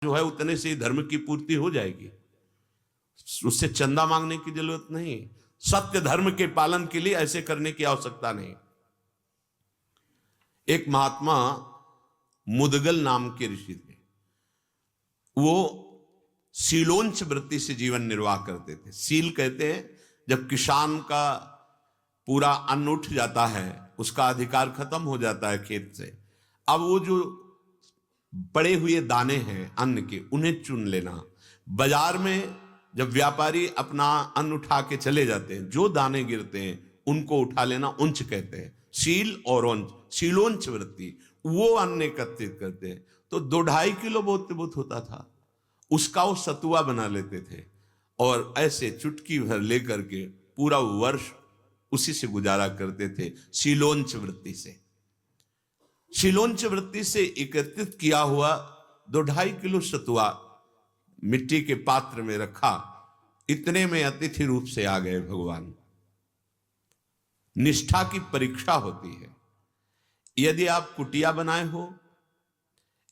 जो है उतने से ही धर्म की पूर्ति हो जाएगी, उससे चंदा मांगने की जरूरत नहीं। सत्य धर्म के पालन के लिए ऐसे करने की आवश्यकता नहीं। एक महात्मा मुदगल नाम के ऋषि थे। वो शीलोंच वृत्ति से जीवन निर्वाह करते थे। सील कहते हैं जब किसान का पूरा अन्न उठ जाता है, उसका अधिकार खत्म हो जाता है खेत से, अब वो जो पड़े हुए दाने हैं अन्न के, उन्हें चुन लेना। बाजार में जब व्यापारी अपना अन्न उठा के चले जाते हैं, जो दाने गिरते हैं उनको उठा लेना उंच कहते हैं। शील और ओंच, शीलोंच वृत्ति, वो अन्न एकत्रित करते हैं। तो 2-2.5 किलो बहुत होता था, उसका वो सतुआ बना लेते थे और ऐसे चुटकी भर लेकर के पूरा वर्ष उसी से गुजारा करते थे। शीलोंच वृत्ति से, शीलोंच वृत्ति से एकत्रित किया हुआ 2-2.5 किलो सतुआ मिट्टी के पात्र में रखा। इतने में अतिथि रूप से आ गए भगवान। निष्ठा की परीक्षा होती है। यदि आप कुटिया बनाए हो,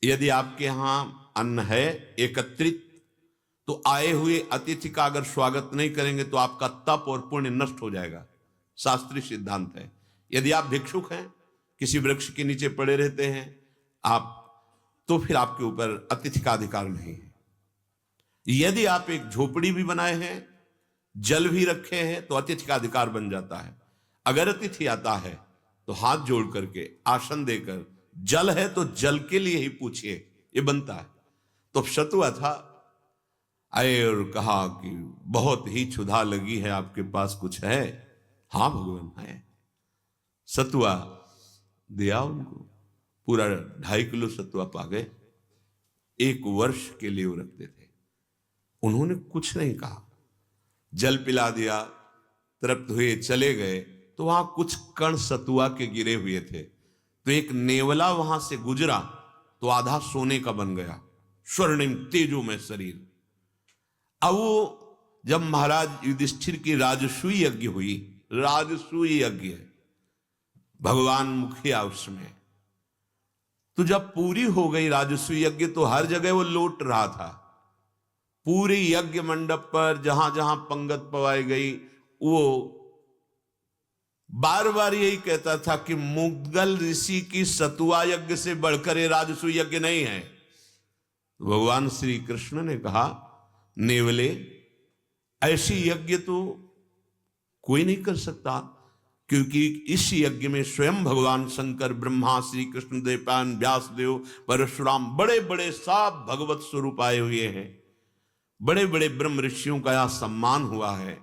यदि आपके यहां अन्न है एकत्रित, तो आए हुए अतिथि का अगर स्वागत नहीं करेंगे तो आपका तप और पुण्य नष्ट हो जाएगा। शास्त्रीय सिद्धांत है। यदि आप भिक्षुक हैं, किसी वृक्ष के नीचे पड़े रहते हैं आप, तो फिर आपके ऊपर अतिथि का अधिकार नहीं है। यदि आप एक झोपड़ी भी बनाए हैं, जल भी रखे हैं, तो अतिथि का अधिकार बन जाता है। अगर अतिथि आता है तो हाथ जोड़ करके आसन देकर, जल है तो जल के लिए ही पूछिए, ये बनता है। तो सतुआ था, आए और कहा कि बहुत ही क्षुधा लगी है, आपके पास कुछ है? हाँ भगवान है। सतुआ दिया उनको, पूरा 2.5 किलो सतुआ पा गए। 1 वर्ष के लिए वो रखते थे। उन्होंने कुछ नहीं कहा, जल पिला दिया, तृप्त हुए चले गए। तो वहां कुछ कण सतुआ के गिरे हुए थे, तो एक नेवला वहां से गुजरा तो आधा सोने का बन गया, स्वर्णिम तेजो में शरीर। अब वो जब महाराज युधिष्ठिर की राजसूय यज्ञ हुई, राजसूय यज्ञ है, भगवान मुखिया उसमें, तो जब पूरी हो गई राजसूय यज्ञ, तो हर जगह वो लौट रहा था। पूरे यज्ञ मंडप पर जहां जहां पंगत पवाई गई, वो बार बार यही कहता था कि मुदगल ऋषि की सतुआ यज्ञ से बढ़कर ये राजसूय यज्ञ नहीं है। भगवान श्री कृष्ण ने कहा, नेवले, ऐसी यज्ञ तो कोई नहीं कर सकता, क्योंकि इस यज्ञ में स्वयं भगवान शंकर, ब्रह्मा, श्री कृष्ण देवपान, व्यासदेव, परशुराम, बड़े बड़े साफ भगवत स्वरूप आए हुए हैं। बड़े बड़े ब्रह्म ऋषियों का यह सम्मान हुआ है।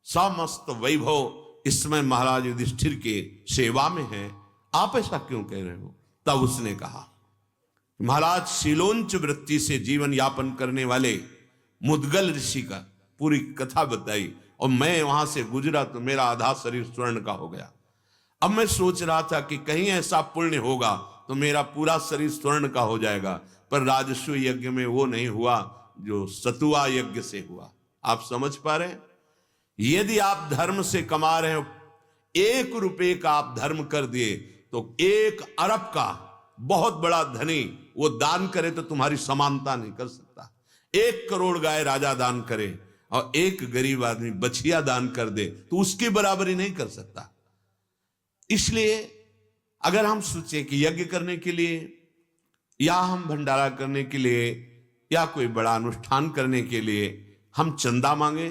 समस्त वैभव इस समय महाराज युधिष्ठिर के सेवा में है, आप ऐसा क्यों कह रहे हो? तब उसने कहा, महाराज शीलोंच वृत्ति से जीवन यापन करने वाले मुदगल ऋषि का पूरी कथा बताई, और मैं वहां से गुजरा तो मेरा आधा शरीर स्वर्ण का हो गया। अब मैं सोच रहा था कि कहीं ऐसा पुण्य होगा तो मेरा पूरा शरीर स्वर्ण का हो जाएगा, पर राजसूय यज्ञ में वो नहीं हुआ जो सतुआ यज्ञ से हुआ। आप समझ पा रहे हैं? यदि आप धर्म से कमा रहे हो, 1 रुपए का आप धर्म कर दिए तो 1 अरब का बहुत बड़ा धनी वो दान करे तो तुम्हारी समानता नहीं कर सकता। 1 करोड़ गाय राजा दान करे और 1 गरीब आदमी बछिया दान कर दे तो उसकी बराबरी नहीं कर सकता। इसलिए अगर हम सोचे कि यज्ञ करने के लिए, या हम भंडारा करने के लिए, या कोई बड़ा अनुष्ठान करने के लिए हम चंदा मांगे,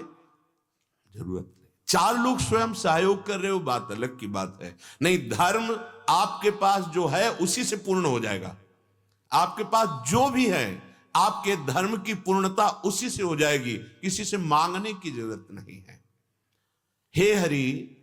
जरूरत नहीं। 4 लोग स्वयं सहयोग कर रहे हो, बात अलग की बात है। नहीं, धर्म आपके पास जो है उसी से पूर्ण हो जाएगा। आपके पास जो भी है, आपके धर्म की पूर्णता उसी से हो जाएगी, किसी से मांगने की जरूरत नहीं है। हे हरि,